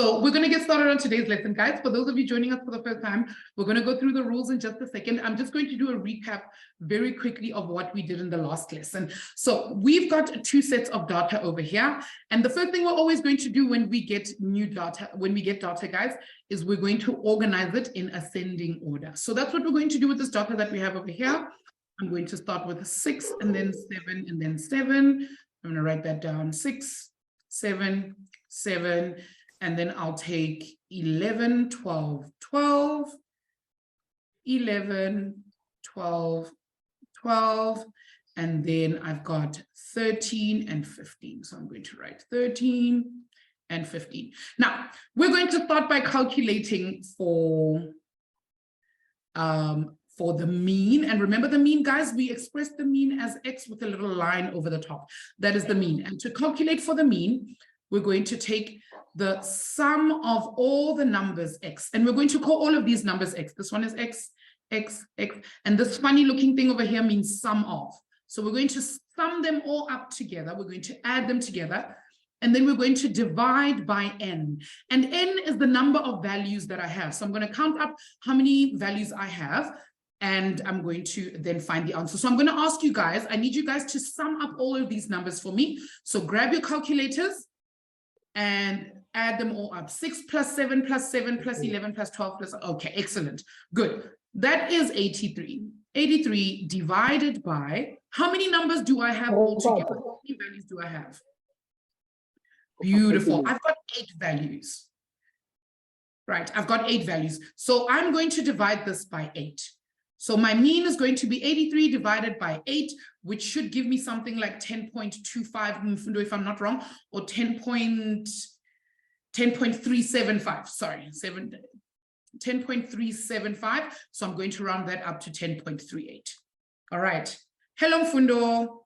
So we're going to get started on today's lesson, guys. For those of you joining us for the first time, we're going to go through the rules in just a second. I'm just going to do a recap very quickly of what we did in the last lesson. So we've got two sets of data over here. And the first thing we're always going to do when we get new data, guys, is we're going to organize it in ascending order. So that's what we're going to do with this data that we have over here. I'm going to start with 6 and then 7 and then 7. I'm going to write that down, 6, 7, 7. And then I'll take 11, 12, 12, 11, 12, 12, and then I've got 13 and 15. So I'm going to write 13 and 15. Now, we're going to start by calculating for the mean. And remember the mean, guys, we express the mean as x with a little line over the top. That is the mean. And to calculate for the mean, we're going to take the sum of all the numbers x, and we're going to call all of these numbers x. This one is x, x, x, and this funny looking thing over here means sum of. So we're going to sum them all up together. We're going to add them together, and then we're going to divide by n. And n is the number of values that I have. So I'm going to count up how many values I have, and I'm going to then find the answer. So I'm going to ask you guys, I need you guys to sum up all of these numbers for me. So grab your calculators and add them all up. 6 plus 7 plus 7 plus 11 plus 12 plus, okay, excellent, good. That is 83. 83 divided by, how many numbers do I have altogether? How many values do I have? Beautiful, I've got 8 values. Right, I've got 8 values. So I'm going to divide this by 8. So my mean is going to be 83 divided by 8, which should give me something like 10.25, if I'm not wrong, or 10.375, sorry, 10.375. So I'm going to round that up to 10.38. All right. Hello, Mfundo.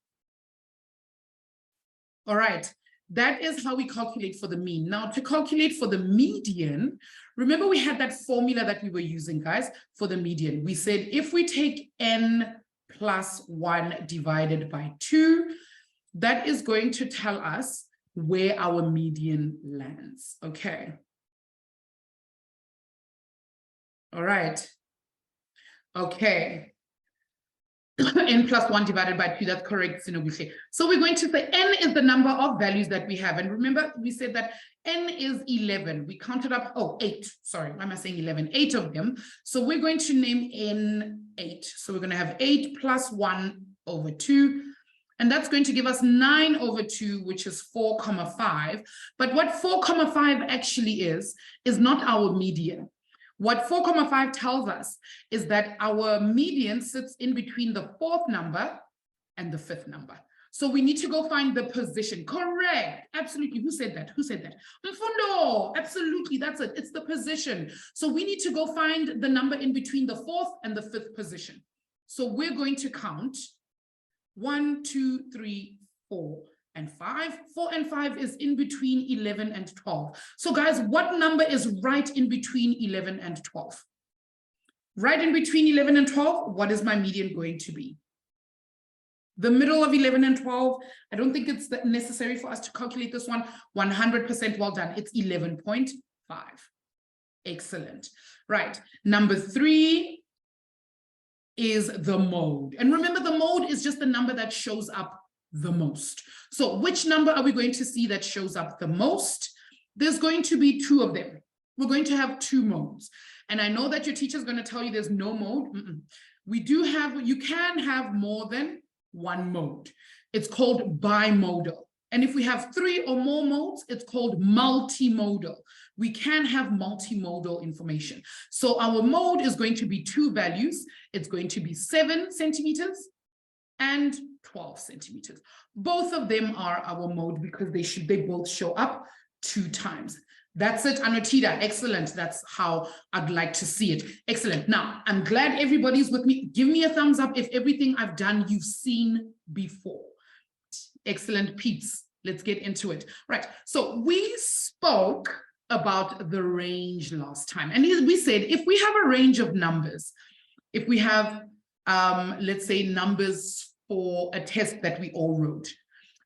All right. That is how we calculate for the mean. Now, to calculate for the median, remember we had that formula that we were using, guys, for the median. We said if we take n plus 1 divided by 2, that is going to tell us where our median lands. Okay. All right. Okay. n plus 1 divided by 2, that's correct. So we're going to say n is the number of values that we have. And remember, we said that n is 11. We counted up, 8. Sorry, why am I saying 11? 8 of them. So we're going to name n 8. So we're going to have 8 plus 1 over 2. And that's going to give us 9 over 2, which is 4,5. But what 4,5 actually is not our median. What 4,5 tells us is that our median sits in between the 4th number and the 5th number. So we need to go find the position. Correct. Absolutely. Who said that? Who said that? Mfundo. Absolutely. That's it. It's the position. So we need to go find the number in between the 4th and the 5th position. So we're going to count 1, 2, 3, 4. And 5. 4 and 5 is in between 11 and 12. So guys, what number is right in between 11 and 12? Right in between 11 and 12, what is my median going to be? The middle of 11 and 12, I don't think it's necessary for us to calculate this one. 100% well done. It's 11.5. Excellent. Right. Number 3 is the mode. And remember, the mode is just the number that shows up the most. So which number are we going to see that shows up the most? There's going to be 2 of them. We're going to have 2 modes. And I know that your teacher is going to tell you there's no mode. We do have, you can have more than 1 mode. It's called bimodal. And if we have 3 or more modes, it's called multimodal. We can have multimodal information. So our mode is going to be 2 values. It's going to be 7 centimeters and 12 centimeters. Both of them are our mode because they both show up 2 times. That's it, Anotida. Excellent. That's how I'd like to see it. Excellent. Now, I'm glad everybody's with me. Give me a thumbs up if everything I've done you've seen before. Excellent, peeps. Let's get into it. Right. So we spoke about the range last time. And we said if we have a range of numbers, if we have let's say numbers for a test that we all wrote.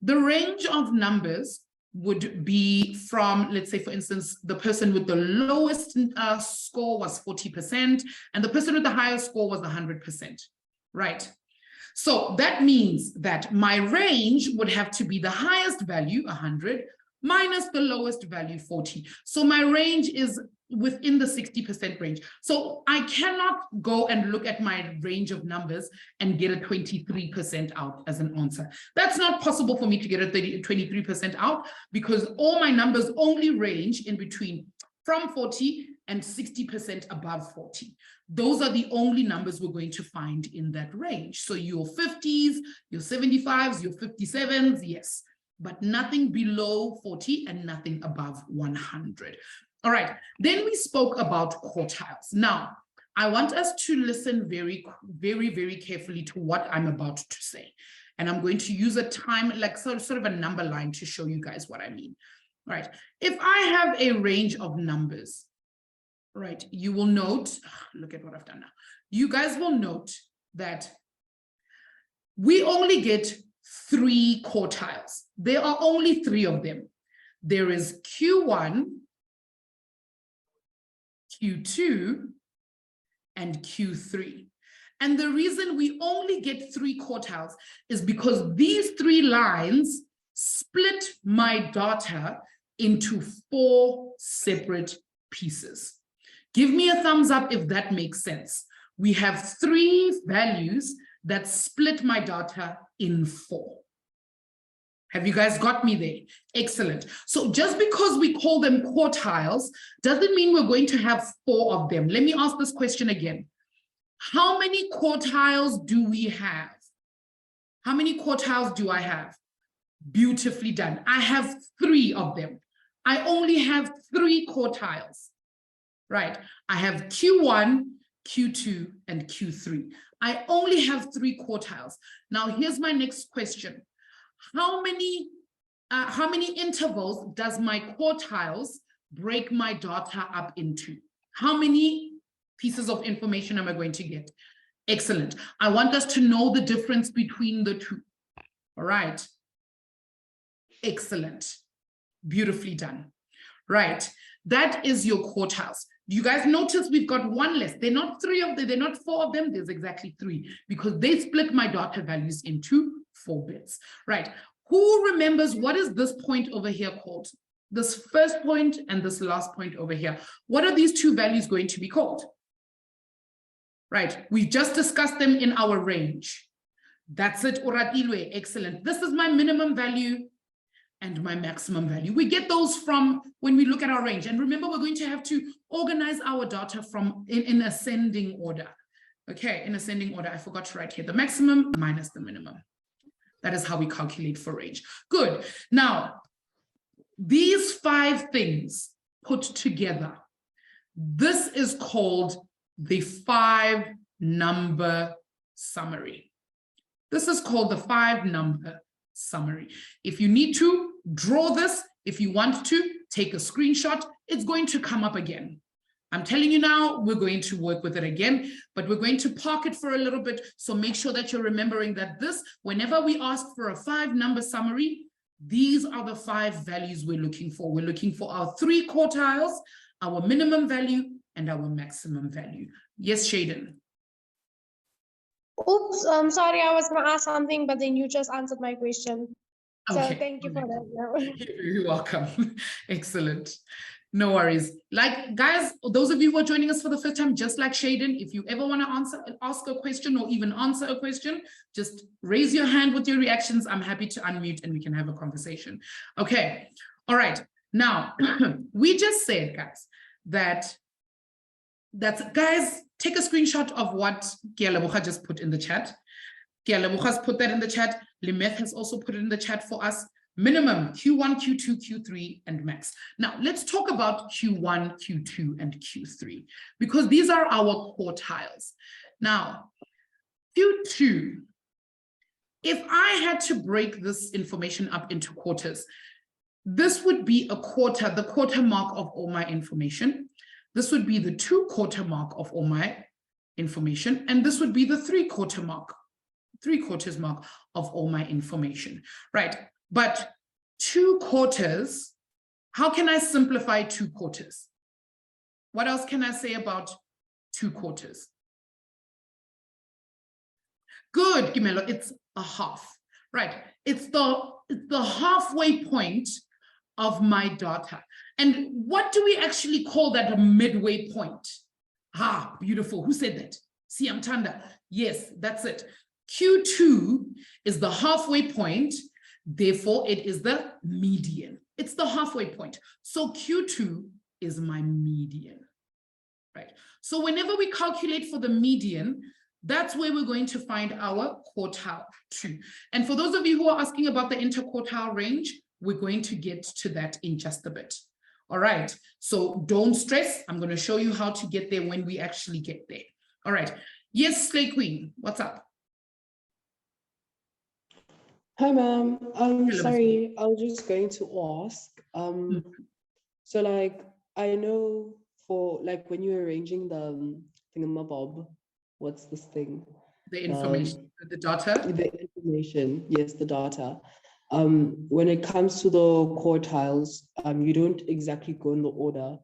The range of numbers would be from, let's say, for instance, the person with the lowest score was 40%, and the person with the highest score was 100%, right? So that means that my range would have to be the highest value, 100, minus the lowest value, 40. So my range is within the 60% range. So I cannot go and look at my range of numbers and get a 23% out as an answer. That's not possible for me to get a 23% out, because all my numbers only range in between from 40 and 60% above 40. Those are the only numbers we're going to find in that range. So your 50s, your 75s, your 57s, yes, but nothing below 40 and nothing above 100. All right, then we spoke about quartiles. Now, I want us to listen very, very, very carefully to what I'm about to say. And I'm going to use a time, like sort of a number line to show you guys what I mean. All right, if I have a range of numbers, right, you will note, look at what I've done now. You guys will note that we only get 3 quartiles. There are only 3 of them. There is Q1, Q2, and Q3. And the reason we only get 3 quartiles is because these 3 lines split my data into 4 separate pieces. Give me a thumbs up if that makes sense. We have 3 values that split my data in 4. Have you guys got me there? Excellent. So just because we call them quartiles doesn't mean we're going to have 4 of them. Let me ask this question again. How many quartiles do we have? How many quartiles do I have? Beautifully done. I have 3 of them. I only have 3 quartiles. Right. I have Q1, Q2, and Q3. I only have 3 quartiles. Now, here's my next question. How many intervals does my quartiles break my data up into? How many pieces of information am I going to get? Excellent. I want us to know the difference between the 2. All right. Excellent. Beautifully done. Right. That is your quartiles. You guys notice we've got 1 less. They're not 3 of them, they're not 4 of them, there's exactly 3, because they split my data values into 4 bits. Right. Who remembers what is this point over here called? This first point and this last point over here. What are these 2 values going to be called? Right. We've just discussed them in our range. That's it, Oratilwe. Excellent. This is my minimum value and my maximum value. We get those from when we look at our range. And remember, we're going to have to organize our data from in ascending order. Okay, in ascending order. I forgot to write here the maximum minus the minimum. That is how we calculate for range. Good. Now, these 5 things put together, this is called the 5-number summary. This is called the 5-number summary. If you need to draw this, if you want to take a screenshot, it's going to come up again. I'm telling you now, we're going to work with it again, but we're going to park it for a little bit. So make sure that you're remembering that this, whenever we ask for a 5-number summary, these are the 5 values we're looking for. We're looking for our 3 quartiles, our minimum value, and our maximum value. Yes, Shaden. Oops, sorry, I was going to ask something, but then you just answered my question. So Okay. thank you for that. You're welcome. Excellent. No worries. Like, guys, those of you who are joining us for the first time, just like Shaden, if you ever want to ask a question or even answer a question, just raise your hand with your reactions. I'm happy to unmute and we can have a conversation. Okay. All right. Now, we just said, guys, guys, take a screenshot of what Gialabucha just put in the chat. Gialabucha's put that in the chat. Limeth has also put it in the chat for us. Minimum, Q1, Q2, Q3, and max. Now, let's talk about Q1, Q2, and Q3, because these are our quartiles. Now, Q2, if I had to break this information up into quarters, this would be a quarter, the quarter mark of all my information. This would be the 2-quarter mark of all my information, and this would be the 3-quarter mark, 3/4 mark of all my information, right? But 2/4. How can I simplify 2/4? What else can I say about 2/4? Good, Gimelo, it's a half, right? It's the halfway point of my data. And what do we actually call that, a midway point? Ah, beautiful. Who said that? Siamtanda. Yes, that's it. Q2 is the halfway point. Therefore, it is the median. It's the halfway point. So Q2 is my median, right? So whenever we calculate for the median, that's where we're going to find our quartile 2. And for those of you who are asking about the interquartile range, we're going to get to that in just a bit. All right, so don't stress. I'm going to show you how to get there when we actually get there. All right. Yes, Slay Queen, what's up? Hi, ma'am. Hello, Sorry, I was just going to ask. So like, I know for like when you're arranging the thingamabob, what's this thing? The information, the data? The information, yes, the data. When it comes to the quartiles, you don't exactly go in the order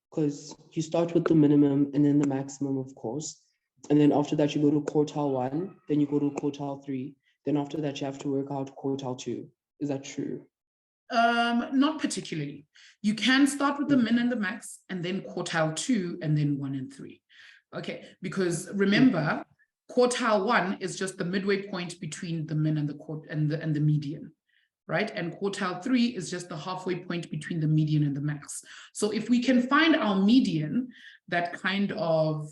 because you start with the minimum and then the maximum, of course. And then after that, you go to quartile 1, then you go to quartile 3. Then after that, you have to work out quartile 2. Is that true? Not particularly. You can start with the min and the max, and then quartile 2, and then 1 and 3. Okay, because remember, quartile 1 is just the midway point between the min and the median, right? And quartile 3 is just the halfway point between the median and the max. So if we can find our median, that kind of,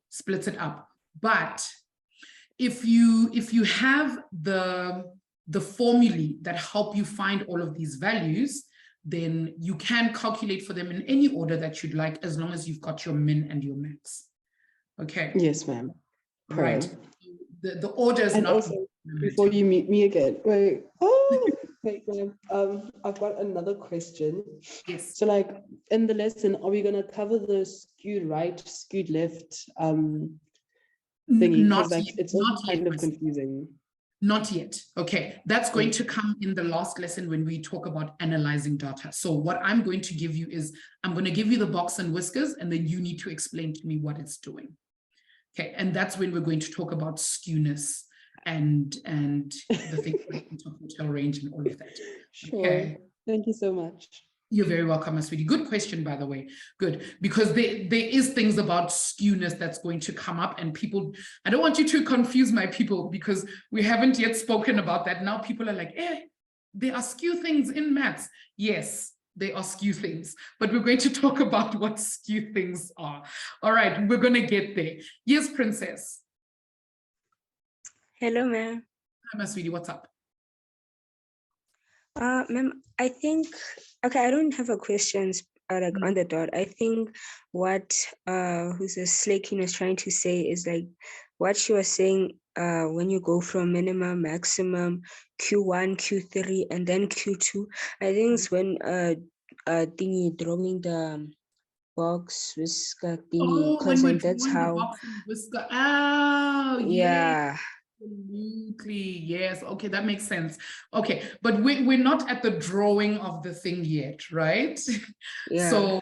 splits it up. But if you have the formulae that help you find all of these values, then you can calculate for them in any order that you'd like, as long as you've got your min and your max. Okay. Yes, ma'am. Right. The order is not. Also, before you meet me again, wait. Oh, wait, ma'am. I've got another question. Yes. So, like in the lesson, are we gonna cover the skewed right, skewed left thingy? Because like it's all kind of confusing. Not yet. Okay, that's going to come in the last lesson when we talk about analyzing data. So what I'm going to give you is, I'm going to give you the box and whiskers, and then you need to explain to me what it's doing. Okay, and that's when we're going to talk about skewness and the thing like interquartile range and all of that. Sure. Okay. Thank you so much. You're very welcome, my sweetie. Good question, by the way. Good, because there is things about skewness that's going to come up, and people, I don't want you to confuse my people, because we haven't yet spoken about that. Now people are like, there are skew things in maths. Yes, they are skew things, but we're going to talk about what skew things are. All right, we're going to get there. Yes, Princess. Hello, ma'am. Hi, my sweetie. What's up? Ma'am, I think, okay, I don't have a questions like on the dot. I think what who's the Slaking was trying to say is like what she was saying when you go from minimum, maximum, Q1, Q3, and then Q2. I think it's when thingy drawing the box whisker thingy, because then that's how. Oh, yeah. Absolutely, yes. Okay, that makes sense. Okay, but we're not at the drawing of the thing yet, right? Yeah. So,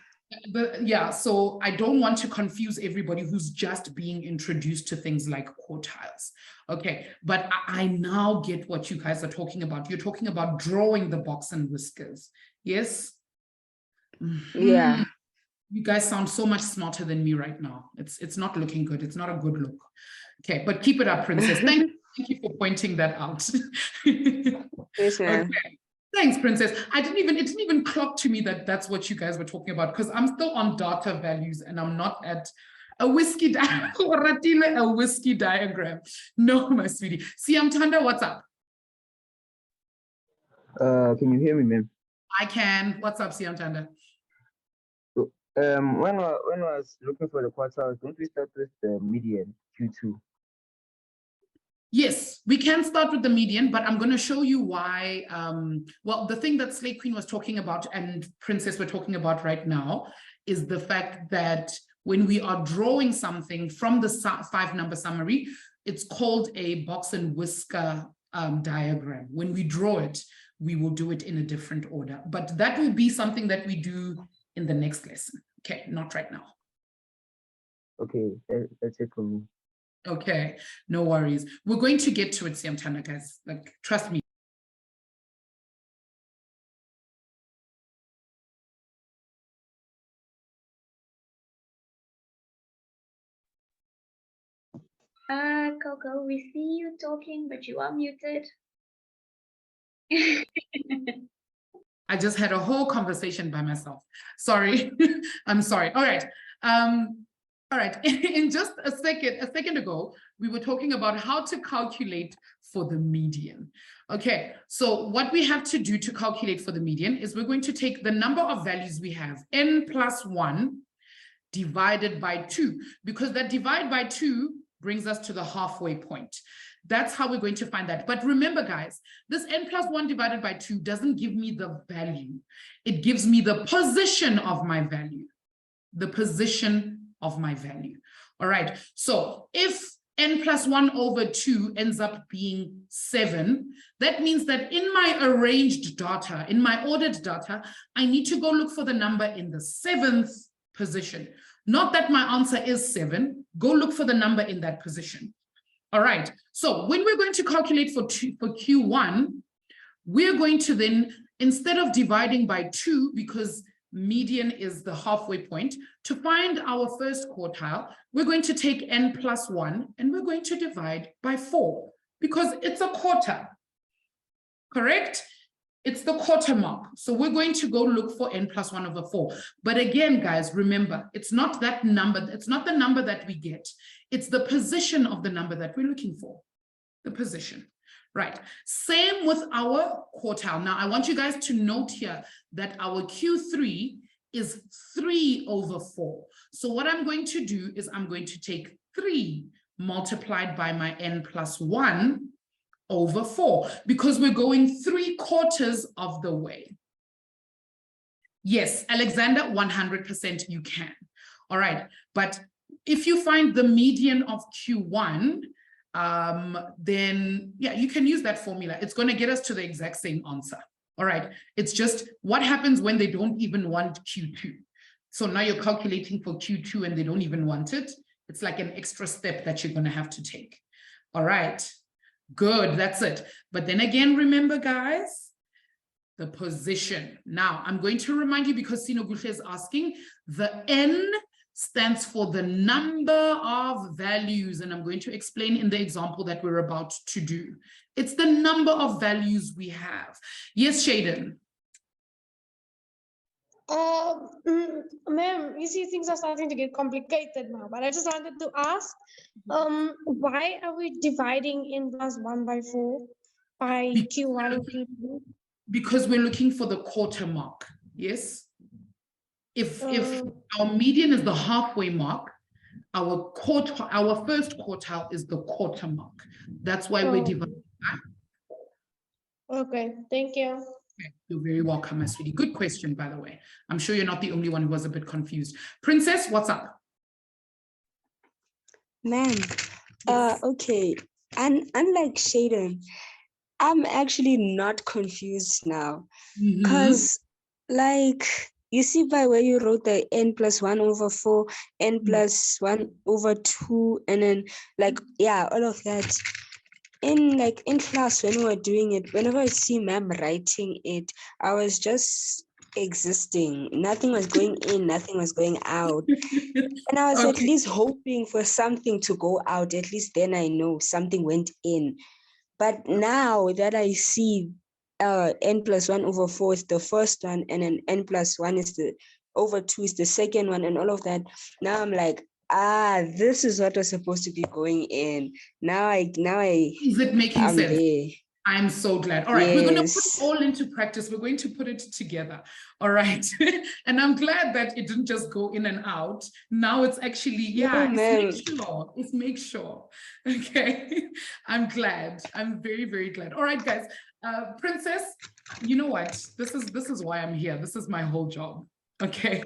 so I don't want to confuse everybody who's just being introduced to things like quartiles. Okay, but I now get what you guys are talking about. You're talking about drawing the box and whiskers, yes? Yeah. You guys sound so much smarter than me right now. It's not looking good. It's not a good look. Okay, but keep it up, Princess. Thank you for pointing that out. Yes, ma'am. Okay. Thanks, Princess. It didn't even clock to me that that's what you guys were talking about, because I'm still on data values and I'm not at a whiskey diagram. No, my sweetie. Siamtanda, what's up? Can you hear me, ma'am? I can. What's up, Siamtanda? When I was looking for the quartiles, don't we start with the median Q2? Yes, we can start with the median, but I'm going to show you why. Well, the thing that Slay Queen was talking about and Princess we're talking about right now is the fact that when we are drawing something from the 5-number summary, it's called a box and whisker diagram. When we draw it, we will do it in a different order. But that will be something that we do in the next lesson. Okay, not right now. Okay, that's it for me. Okay, no worries. We're going to get to it, Siamtana, guys. Like, trust me. Coco, we see you talking, but you are muted. I just had a whole conversation by myself. Sorry, I'm sorry. All right. All right. In just a second ago, we were talking about how to calculate for the median. Okay, so what we have to do to calculate for the median is we're going to take the number of values we have, n plus 1 divided by 2, because that divide by 2 brings us to the halfway point. That's how we're going to find that. But remember, guys, this n plus 1 divided by 2 doesn't give me the value. It gives me the position of my value. The position of my value. All right. So if n plus 1 over 2 ends up being 7, that means that in my arranged data, in my ordered data, I need to go look for the number in the 7th position. Not that my answer is 7. Go look for the number in that position. All right, so when we're going to calculate for Q1, we're going to then, instead of dividing by 2, because median is the halfway point, to find our first quartile, we're going to take n plus 1 and we're going to divide by 4 because it's a quarter, correct? It's the quarter mark. So we're going to go look for n plus 1 over 4. But again, guys, remember, it's not that number. It's not the number that we get. It's the position of the number that we're looking for. The position. Right. Same with our quartile. Now, I want you guys to note here that our Q3 is 3 over 4. So what I'm going to do is I'm going to take 3 multiplied by my n plus 1 over 4, because we're going 3/4 of the way. Yes, Alexander, 100% you can. All right, but if you find the median of Q1, then yeah, you can use that formula. It's going to get us to the exact same answer. All right, it's just what happens when they don't even want Q2. So now you're calculating for Q2 and they don't even want it. It's like an extra step that you're going to have to take. All right. Good, that's it. But then again, remember, guys, the position. Now, I'm going to remind you, because Sino Gushe is asking, the N stands for the number of values, and I'm going to explain in the example that we're about to do. It's the number of values we have. Yes, Shaden. Ma'am, you see, things are starting to get complicated now, but I just wanted to ask, why are we dividing n plus 1 by 4 by Q1 and Q2? Because we're looking for the quarter mark, yes? If our median is the halfway mark, our first quartile is the quarter mark. That's why we're dividing that. Okay, thank you. Okay, you're very welcome, my sweetie. Good question, by the way. I'm sure you're not the only one who was a bit confused. Princess, what's up? Ma'am, Yes. okay. And unlike Shaden, I'm actually not confused now. Because, like, you see by where you wrote the n plus 1 over 4, n plus 1 over 2, and then, like, yeah, all of that. In class, when we were doing it, whenever I see ma'am writing it, I was just existing. Nothing was going in, nothing was going out. And I was at least hoping for something to go out. At least then I know something went in. But now that I see n plus 1 over 4 is the first one, and then n plus 1 is the over 2 is the second one, and all of that, now I'm like, this is what was supposed to be going in. Now is it making sense? There. I'm so glad. All right, yes. We're going to put it all into practice. We're going to put it together. All right. And I'm glad that it didn't just go in and out. Now it's actually, yeah, it's make sure. Okay. I'm glad. I'm very, very glad. All right, guys. Princess, you know what? This is why I'm here. This is my whole job. Okay,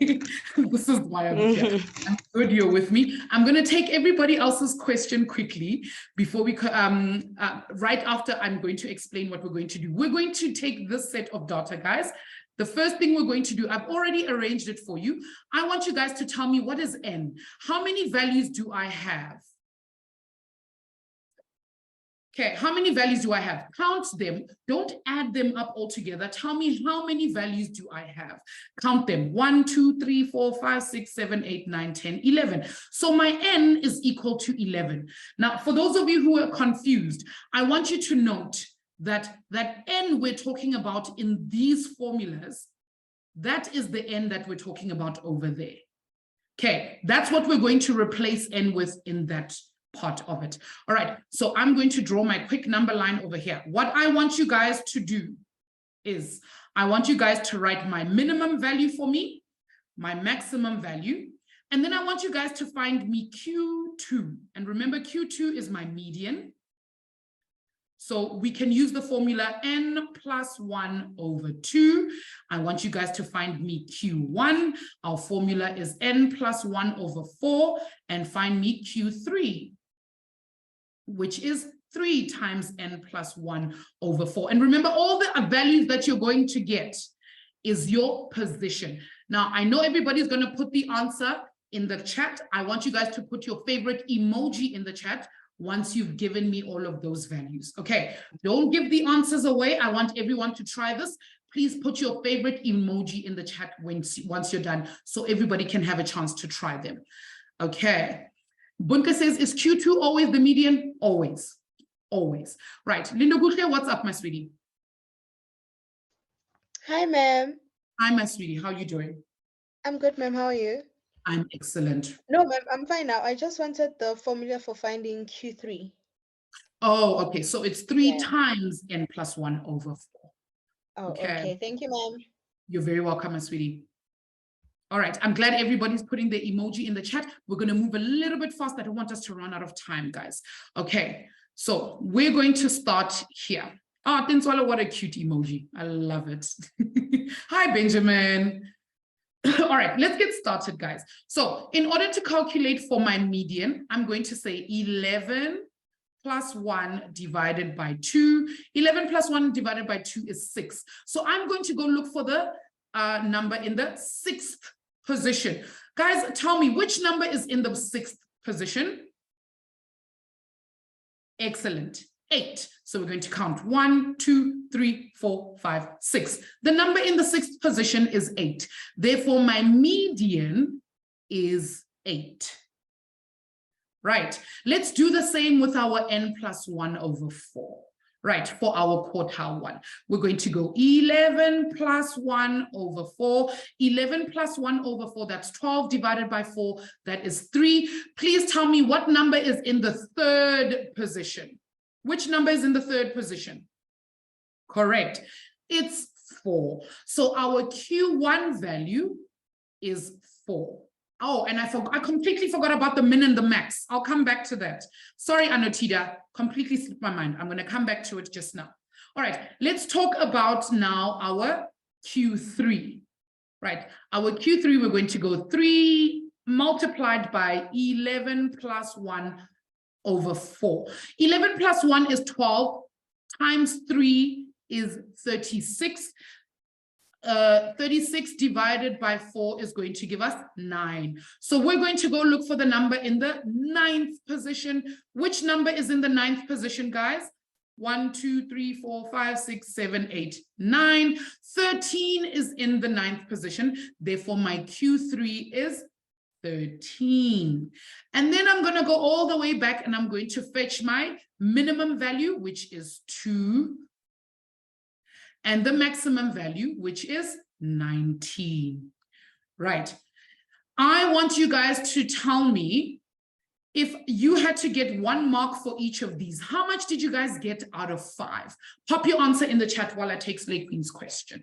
this is why I'm here. I'm good you're with me. I'm going to take everybody else's question quickly before we, right after I'm going to explain what we're going to do. We're going to take this set of data, guys. The first thing we're going to do, I've already arranged it for you. I want you guys to tell me, what is n? How many values do I have? Okay, how many values do I have? Count them. Don't add them up all together. Tell me, how many values do I have? Count them. 1, 2, 3, 4, 5, 6, 7, 8, 9, 10, 11. So my n is equal to 11. Now, for those of you who are confused, I want you to note that n we're talking about in these formulas, that is the n that we're talking about over there. Okay, that's what we're going to replace n with in that part of it. All right, so I'm going to draw my quick number line over here. What I want you guys to do is I want you guys to write my minimum value for me, my maximum value, and then I want you guys to find me Q2. And remember, Q2 is my median. So we can use the formula n plus 1 over 2. I want you guys to find me Q1. Our formula is n plus 1 over 4, and find me Q3, which is 3 times n plus 1 over 4. And remember, all the values that you're going to get is your position. Now, I know everybody's going to put the answer in the chat. I want you guys to put your favorite emoji in the chat once you've given me all of those values. Okay, don't give the answers away. I want everyone to try this. Please put your favorite emoji in the chat once you're done, so everybody can have a chance to try them. Okay. Bunka says, is Q2 always the median? Always. Always. Right. Linda Guhle, what's up, my sweetie? Hi, ma'am. Hi, my sweetie. How are you doing? I'm good, ma'am. How are you? I'm excellent. No, ma'am, I'm fine now. I just wanted the formula for finding Q3. Oh, okay. So it's 3 Yeah. times n plus 1 over 4. Oh, Okay. okay. Thank you, ma'am. You're very welcome, my sweetie. All right. I'm glad everybody's putting the emoji in the chat. We're going to move a little bit fast. I don't want us to run out of time, guys. Okay. So we're going to start here. Ah, Tinswala, what a cute emoji. I love it. Hi, Benjamin. All right, let's get started, guys. So in order to calculate for my median, I'm going to say 11 plus 1 divided by 2. 11 plus 1 divided by 2 is 6. So I'm going to go look for the number in the 6th position. Guys, tell me, which number is in the 6th position? Excellent. 8. So we're going to count 1, 2, 3, 4, 5, 6. The number in the 6th position is 8. Therefore, my median is 8. Right. Let's do the same with our n plus 1 over 4. Right, for our quartile 1. We're going to go 11 plus 1 over 4. 11 plus 1 over 4, that's 12 divided by 4. That is 3. Please tell me what number is in the 3rd position. Which number is in the 3rd position? Correct. It's 4. So our Q1 value is 4. Oh, and I completely forgot about the min and the max. I'll come back to that. Sorry, Anotida, completely slipped my mind. I'm going to come back to it just now. All right, let's talk about now our Q3. Right, our Q3, we're going to go 3 multiplied by 11 plus 1 over 4. 11 plus 1 is 12, times 3 is 36. 36 divided by 4 is going to give us 9. So we're going to go look for the number in the 9th position. Which number is in the 9th position, guys? 1, 2, 3, 4, 5, 6, 7, 8, 9. 13 is in the 9th position. Therefore, my Q3 is 13. And then I'm going to go all the way back and I'm going to fetch my minimum value, which is 2. And the maximum value, which is 19. Right. I want you guys to tell me, if you had to get 1 mark for each of these, how much did you guys get out of 5? Pop your answer in the chat while I take Slay Queen's question.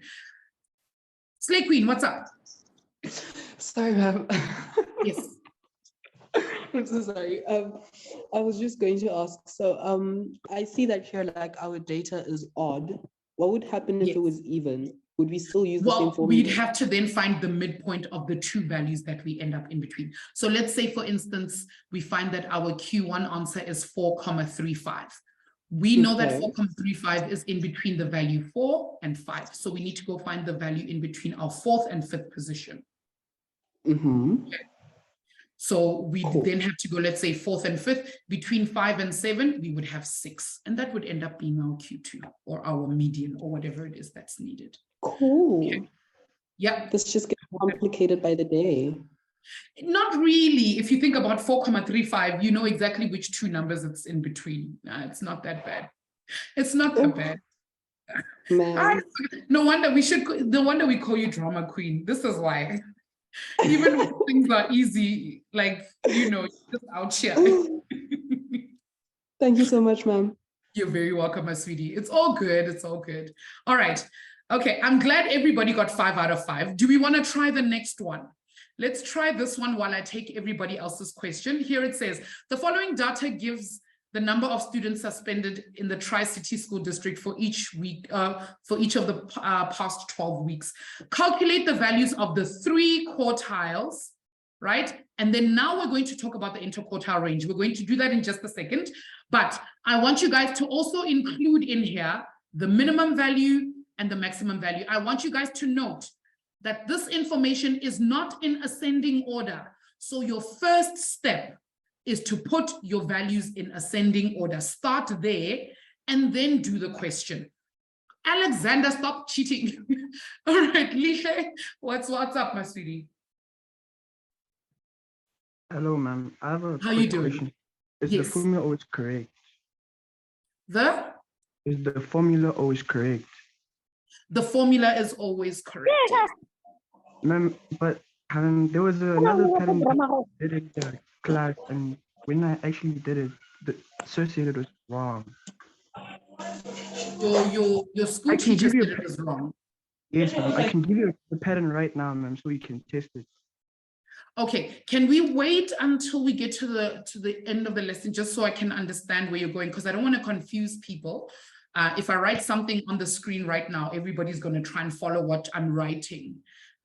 Slay Queen, what's up? Sorry, ma'am. Yes. I'm so sorry. I was just going to ask, so I see that here, like, our data is odd. What would happen if it was even? Would we still use the same Well, formula? we'd have to then find the midpoint of the two values that we end up in between. So let's say, for instance, we find that our Q1 answer is 4,35. We know that Okay. 4,35 is in between the value 4 and 5. So we need to go find the value in between our 4th and 5th position. Mm-hmm. So we Cool. then have to go, let's say 4th and 5th, between 5 and 7, we would have 6. And that would end up being our Q2 or our median or whatever it is that's needed. Cool. Okay. Yeah. This just gets complicated by the day. Not really. If you think about 4,35, you know exactly which two numbers it's in between. It's not that bad. It's not that bad. Man. No wonder we call you drama queen. This is why. Even when things are easy, like, you know, just out here. Thank you so much, ma'am. You're very welcome, my sweetie. It's all good. It's all good. All right. Okay. I'm glad everybody got 5 out of 5. Do we want to try the next one? Let's try this one while I take everybody else's question. Here it says, the following data gives the number of students suspended in the Tri-City School District for each week, for each of the past 12 weeks. Calculate the values of the 3 quartiles, right? And then now we're going to talk about the interquartile range. We're going to do that in just a second, but I want you guys to also include in here the minimum value and the maximum value. I want you guys to note that this information is not in ascending order. So your first step is to put your values in ascending order. Start there and then do the question. Alexander, stop cheating. All right, Lishe, what's up, my sweetie? Hello, ma'am. I have a How you quick doing? question. Is Yes. the formula always correct? Is the formula always correct? The formula is always correct. Yes. Ma'am, but there was another pattern that did it in the class, and when I actually did it, the associated was wrong. Your school teacher said it was wrong. Yes, ma'am. I can give you the pattern right now, ma'am, so you can test it. Okay, can we wait until we get to the end of the lesson just so I can understand where you're going? Because I don't want to confuse people. If I write something on the screen right now, everybody's going to try and follow what I'm writing.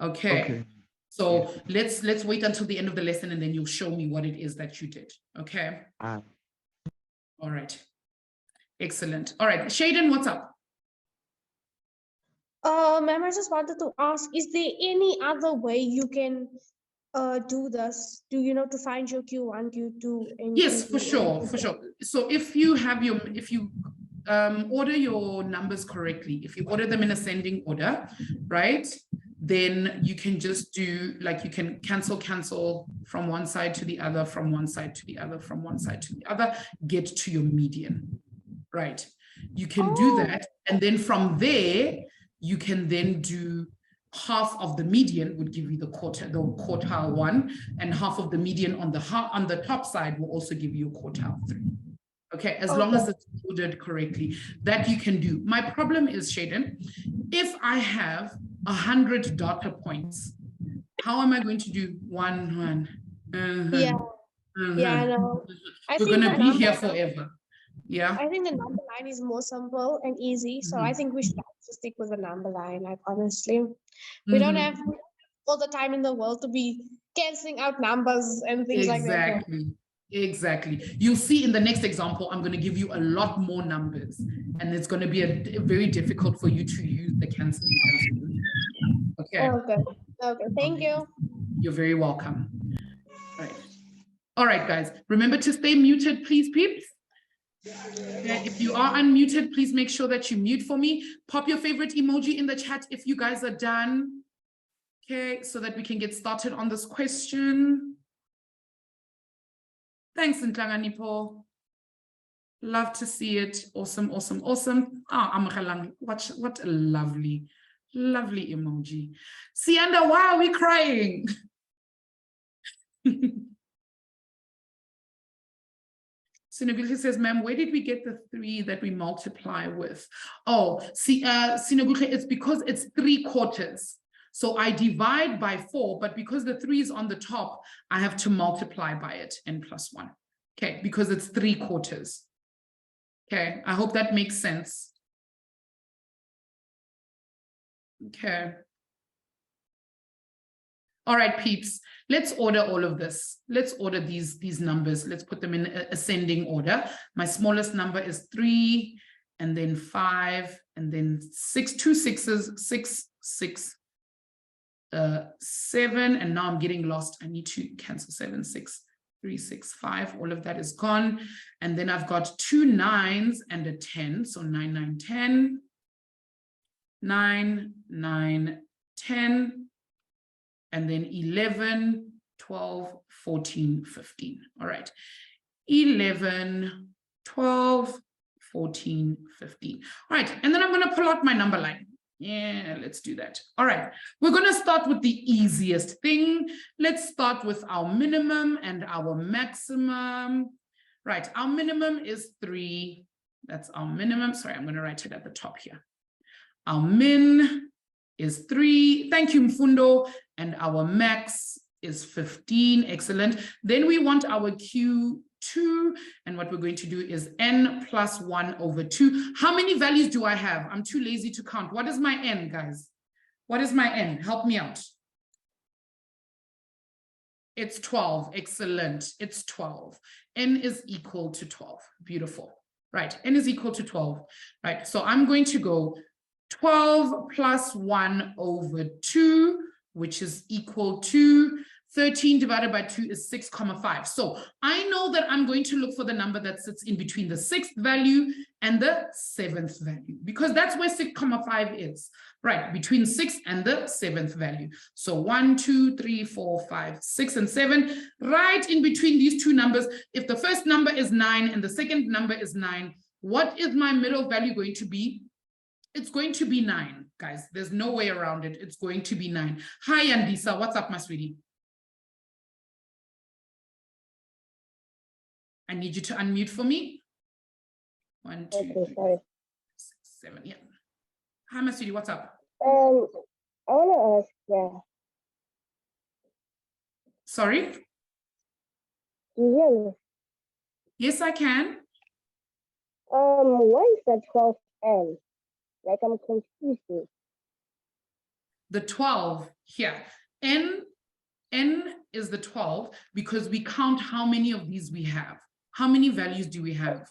Okay. So let's wait until the end of the lesson and then you'll show me what it is that you did. Okay. All right. Excellent. All right. Shaden, what's up? Ma'am, I just wanted to ask, is there any other way you can do this? Do you know to find your Q1, Q2, and yes, Q3 for sure. So if you order your numbers correctly, if you order them in ascending order, right, then you can just do, like, you can cancel from one side to the other, from one side to the other, from one side to the other, get to your median, right? You can do that, and then from there you can then do half of the median would give you the quartile 1, and half of the median on the top side will also give you a quartile 3. Okay, as long as it's ordered correctly, that you can do. My problem is, Shaden, if I have 100 data points, how am I going to do one? Yeah, I know. We're gonna be here forever. Yeah. I think the number line is more simple and easy. So I think we should also stick with the number line, like, honestly. We don't have all the time in the world to be canceling out numbers and things like that. Exactly. You'll see in the next example, I'm going to give you a lot more numbers, and it's going to be very difficult for you to use the canceling. Okay. Okay. Thank you. You're very welcome. All right, guys. Remember to stay muted, please, peeps. Okay. If you are unmuted, please make sure that you mute for me. Pop your favorite emoji in the chat if you guys are done. Okay, so that we can get started on this question. Thanks, Ntlangani. Love to see it. Awesome. Amagalang, what a lovely emoji. Sianda, why are we crying? Sinagutle says, ma'am, where did we get the 3 that we multiply with? Oh, see, Sinagutle, it's because it's 3 quarters. So I divide by 4, but because the 3 is on the top, I have to multiply by it, n+1. Okay, because it's 3 quarters. Okay, I hope that makes sense. Okay. All right, peeps, let's order all of this. Let's order these numbers. Let's put them in ascending order. My smallest number is 3, and then 5, and then 6, 2 6s, 6, 6, 7, and now I'm getting lost. I need to cancel 7, 6, 3, 6, 5. All of that is gone. And then I've got 2 9s and a 10. So 9, 9, 10. 9, 9, 10. And then 11, 12, 14, 15. All right. 11, 12, 14, 15. All right. And then I'm going to pull out my number line. Yeah, let's do that. All right. We're going to start with the easiest thing. Let's start with our minimum and our maximum. Right. Our minimum is 3. That's our minimum. Sorry, I'm going to write it at the top here. Our min is 3. Thank you, Mfundo. And our max is 15. Excellent. Then we want our Q2. And what we're going to do is n plus 1 over 2. How many values do I have? I'm too lazy to count. What is my n, guys? What is my n? Help me out. It's 12. Excellent. It's 12. N is equal to 12. Beautiful. Right. N is equal to 12. Right. So I'm going to go 12 plus 1 over 2, which is equal to 13 divided by 2 is 6,5. So I know that I'm going to look for the number that sits in between the 6th value and the 7th value, because that's where 6,5 is, right? Between 6 and the 7th value. So 1, 2, 3, 4, 5, 6, and 7, right in between these two numbers. If the first number is 9 and the second number is 9, what is my middle value going to be? It's going to be 9, guys. There's no way around it. It's going to be 9. Hi, Andisa. What's up, my sweetie? I need you to unmute for me. 1, 2, Okay, 3, sorry. 6, 7. Yeah. Hi, my sweetie. What's up? I want to ask, yeah. Sorry? Do you hear me? Yes, I can. What is the 12N? Like, I'm confused. The 12 here. N is the 12 because we count how many of these we have. How many values do we have?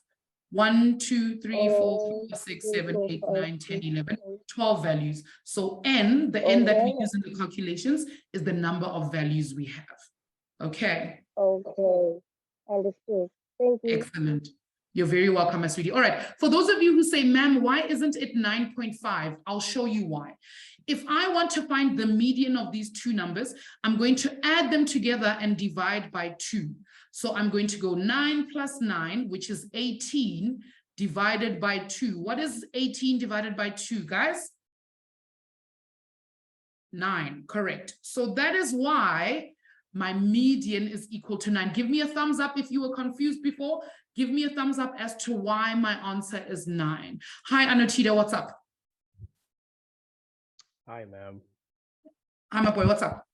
1, 2, 3, 4, 5, 6, 7, 8, 9, 10, 11, 12 values. So N, the N that we use in the calculations, is the number of values we have. Okay. Okay. Understood. Thank you. Excellent. You're very welcome, my sweetie. All right. For those of you who say, ma'am, why isn't it 9.5? I'll show you why. If I want to find the median of these two numbers, I'm going to add them together and divide by 2. So I'm going to go 9 plus 9, which is 18, divided by 2. What is 18 divided by 2, guys? 9, correct. So that is why my median is equal to 9. Give me a thumbs up if you were confused before. Give me a thumbs up as to why my answer is 9. Hi, Anotita, what's up? Hi, ma'am. Hi, my boy, what's up?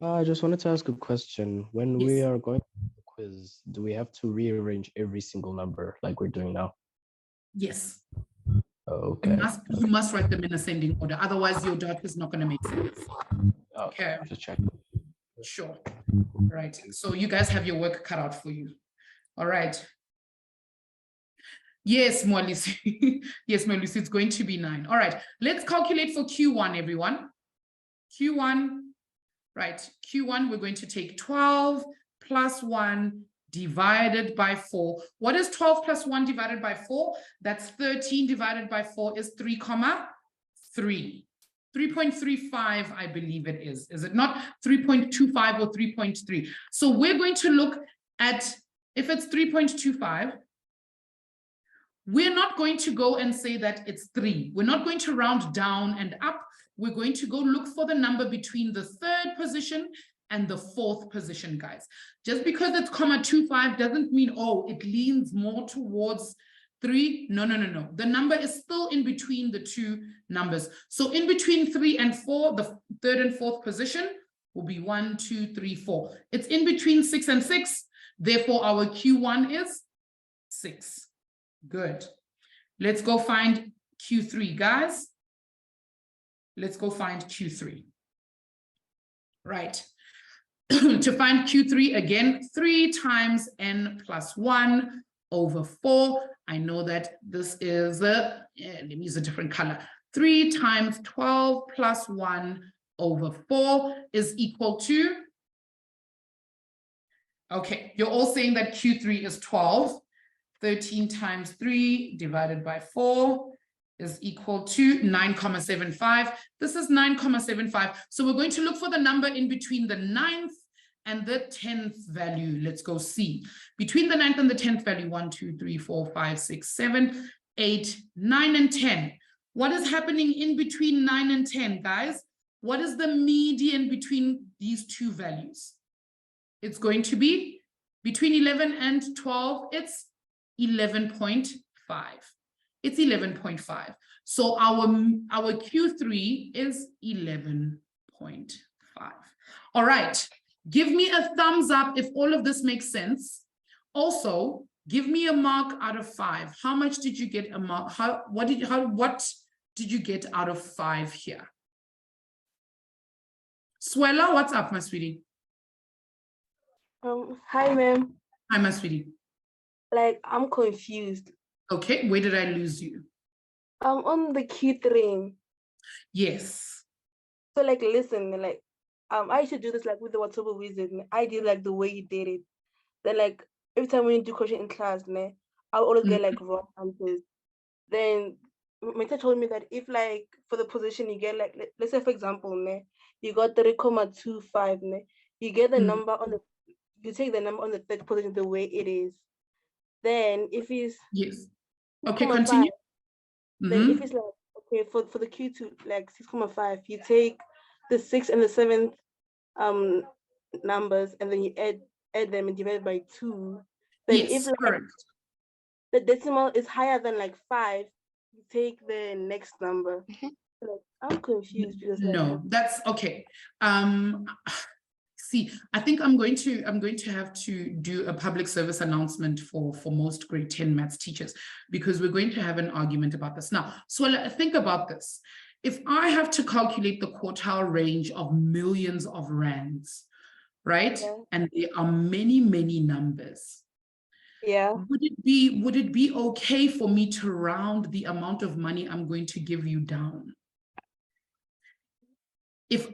I just wanted to ask a question. When we are going to the quiz, do we have to rearrange every single number like we're doing now? Yes. Okay. You must write them in ascending order. Otherwise, your dot is not going to make sense. Okay. Just check. Sure. Right. So you guys have your work cut out for you. All right. Yes, Mwalisi. Yes, Mwalisi, it's going to be 9. All right. Let's calculate for Q1, everyone. Q1, right. Q1, we're going to take 12 plus 1 divided by 4. What is 12 plus 1 divided by 4? That's 13 divided by 4 is 3, 3. 3.35, I believe it is. Is it not 3.25 or 3.3? So we're going to look at, if it's 3.25, we're not going to go and say that it's 3. We're not going to round down and up. We're going to go look for the number between the 3rd position and the 4th position, guys. Just because it's 0.25 doesn't mean, oh, it leans more towards 3. No, no, no, no. The number is still in between the two numbers. So in between 3 and 4, the 3rd and 4th position will be 1, 2, 3, 4. It's in between 6 and 6. Therefore, our Q1 is 6. Good. Let's go find Q3, guys. Let's go find Q3. Right. To find Q3, again, 3 times n plus 1 over 4. I know that this is let me use a different color. 3 times 12 plus 1 over 4 is equal to, okay, you're all saying that Q3 is 12. 13 times 3 divided by 4 is equal to 9,75. This is 9,75. So we're going to look for the number in between the 9th and the 10th value. Let's go see. Between the 9th and the 10th value, 1, 2, 3, 4, 5, 6, 7, 8, 9, and 10. What is happening in between 9 and 10, guys? What is the median between these two values? It's going to be between 11 and 12, it's 11.5. It's 11.5. So our Q3 is 11.5. All right. Give me a thumbs up if all of this makes sense. Also, give me a mark out of 5. How much did you get a mark? What did you get out of 5 here? Swella, what's up, my sweetie? Hi, ma'am. Hi, my sweetie. Like, I'm confused. Okay, where did I lose you? On the Q3. Yes. So, like, listen, like, I should do this like with the Watobe wizard. I did like the way you did it. Then, like, every time when you do question in class, I'll always get like wrong answers. Then my teacher told me that if like for the position you get like, let's say for example, you got 3,25, you get the number on the, you take the number on the third position the way it is. Then if it's yes, okay, continue. Then if it's like okay for the Q2 like 6,5, you take the 6th and the 7th numbers and then you add them and divide by 2. Then yes, if like, correct. The decimal is higher than like 5, you take the next number. Like, I'm confused because no, that's okay. See, I think I'm going to have to do a public service announcement for most grade 10 maths teachers, because we're going to have an argument about this. Now, so think about this. If I have to calculate the quartile range of millions of rands, right? Yeah. And there are many, many numbers. Yeah. Would it be okay for me to round the amount of money I'm going to give you down? If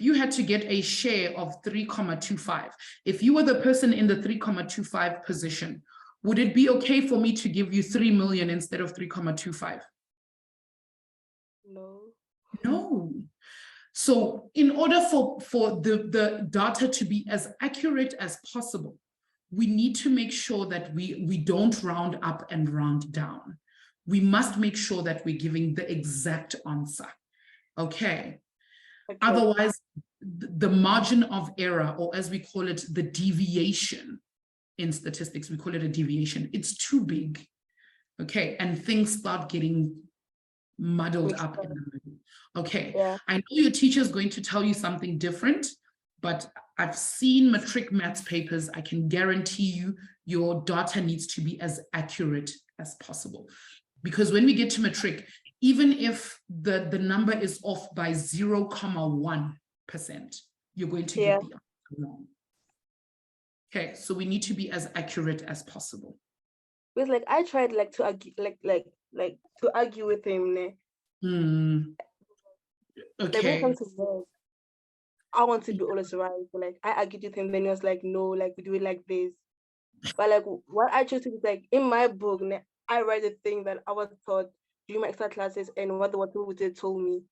you had to get a share of 3,25, if you were the person in the 3,25 position, would it be okay for me to give you 3 million instead of 3,25? No. No. So in order for the data to be as accurate as possible, we need to make sure that we don't round up and round down. We must make sure that we're giving the exact answer. Okay. Otherwise, the margin of error, or as we call it, the deviation in statistics, we call it a deviation. It's too big. Okay. And things start getting muddled up in the middle. Okay. Yeah. I know your teacher is going to tell you something different, but I've seen matric maths papers. I can guarantee you your data needs to be as accurate as possible. Because when we get to matric, even if the number is off by 0.1%, you're going to get the answer wrong. Okay, so we need to be as accurate as possible. Because like I tried like to argue like to argue with him. Okay. Like, when it comes to work, I want to be always right. So, like I argued with him, then he was like, no, like we do it like this. But like what I chose to do, like in my book, I read the thing that I was taught during my extra classes and what the Watobe told me.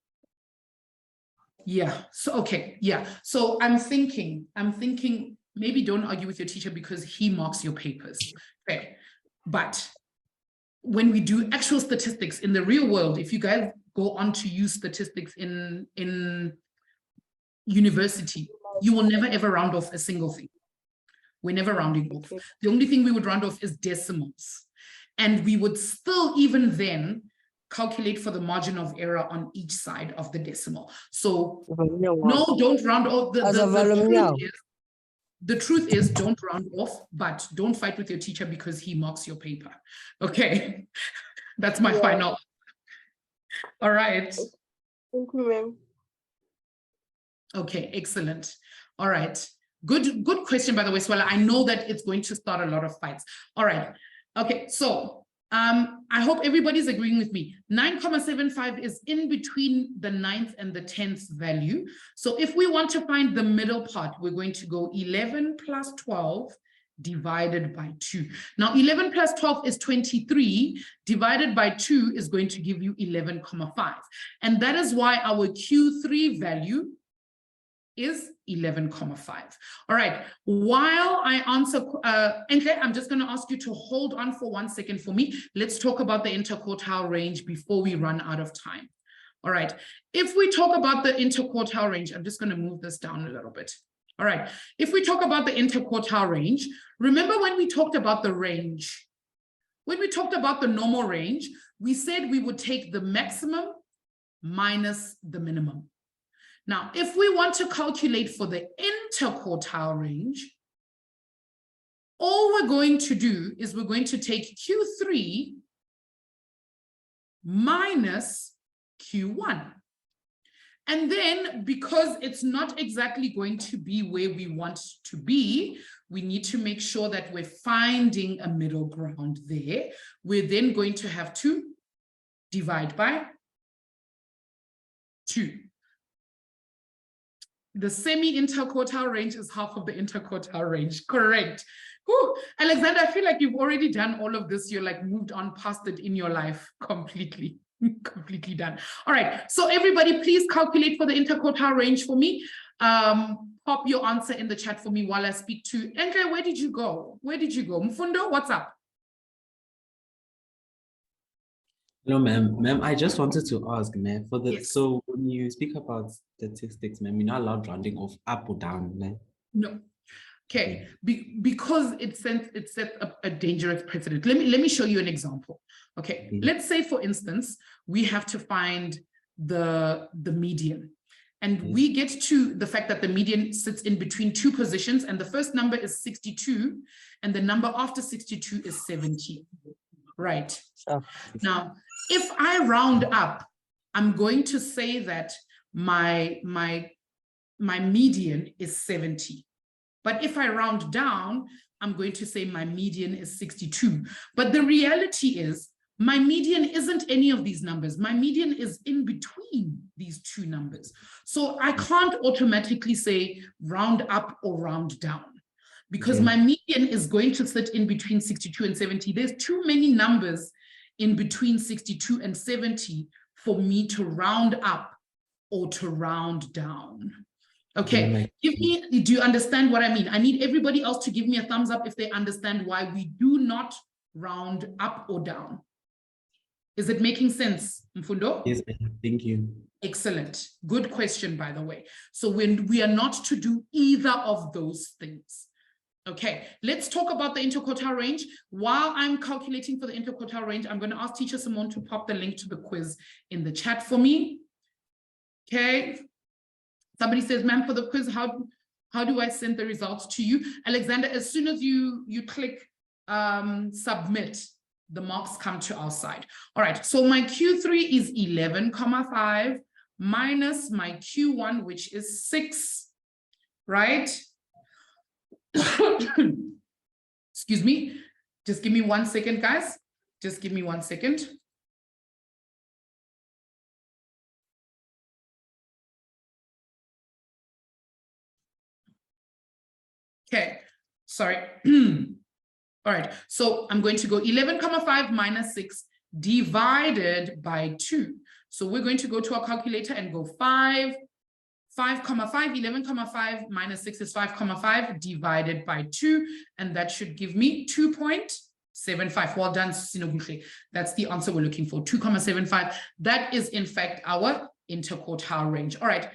Yeah. So okay. Yeah. So I'm thinking maybe don't argue with your teacher because he marks your papers. Okay. But when we do actual statistics in the real world, if you guys go on to use statistics in university, you will never ever round off a single thing. We're never rounding off. The only thing we would round off is decimals. And we would still even then calculate for the margin of error on each side of the decimal. So no, don't round off. The truth is don't round off, but don't fight with your teacher because he marks your paper. Okay, that's my final. All right. Thank you, ma'am. Okay, excellent. All right. Good question, by the way, Swella. I know that it's going to start a lot of fights. All right. Okay, so I hope everybody's agreeing with me. 9,75 is in between the 9th and the 10th value. So if we want to find the middle part, we're going to go 11 plus 12 divided by 2. Now, 11 plus 12 is 23. Divided by 2 is going to give you 11,5. And that is why our Q3 value is 11,5. All right, while I answer, Enhle, I'm just going to ask you to hold on for 1 second for me. Let's talk about the interquartile range before we run out of time. All right, if we talk about the interquartile range, I'm just going to move this down a little bit. All right, if we talk about the interquartile range, remember when we talked about the range, when we talked about the normal range, we said we would take the maximum minus the minimum. Now, if we want to calculate for the interquartile range, all we're going to do is we're going to take Q3 minus Q1. And then because it's not exactly going to be where we want to be, we need to make sure that we're finding a middle ground there. We're then going to have to divide by 2. The semi-interquartile range is half of the interquartile range, correct. Whew. Alexander, I feel like you've already done all of this. You're like moved on past it in your life completely, completely done. All right, so everybody please calculate for the interquartile range for me. Pop your answer in the chat for me while I speak to Andre. Where did you go? Where did you go? Mfundo, what's up? Hello, ma'am. Ma'am, I just wanted to ask, ma'am, for the Yes. so when you speak about statistics, ma'am, you're not allowed rounding off up or down, ma'am. No. Okay, because it sets up a dangerous precedent. Let me show you an example. Okay, let's say for instance we have to find the median, and we get to the fact that the median sits in between 2 positions, and the first number is 62, and the number after 62 is 70. Right. Now, if I round up, I'm going to say that my median is 70. But if I round down, I'm going to say my median is 62. But the reality is my median isn't any of these numbers. My median is in between these 2 numbers. So I can't automatically say round up or round down, because my median is going to sit in between 62 and 70. There's too many numbers in between 62 and 70 for me to round up or to round down. Okay, give me, do you understand what I mean? I need everybody else to give me a thumbs up if they understand why we do not round up or down. Is it making sense, Mfundo? Yes, thank you. Excellent. Good question, by the way. So when we are not to do either of those things. Okay, let's talk about the interquartile range. While I'm calculating for the interquartile range, I'm going to ask Teacher Simone to pop the link to the quiz in the chat for me. Okay. Somebody says, ma'am, for the quiz, how do I send the results to you? Alexander, as soon as you click submit, the marks come to our side. All right, so my Q3 is 11,5 minus my Q1, which is 6, right? Excuse me, just give me 1 second, guys. Just give me 1 second. Okay, sorry. All right, so I'm going to go 11,5 minus 6 divided by 2. So we're going to go to our calculator and go 5, 11,5 minus 6 is 5,5 divided by 2, and that should give me 2.75. Well done, Sinobuhle. That's the answer we're looking for, 2.75. That is in fact our interquartile range. All right,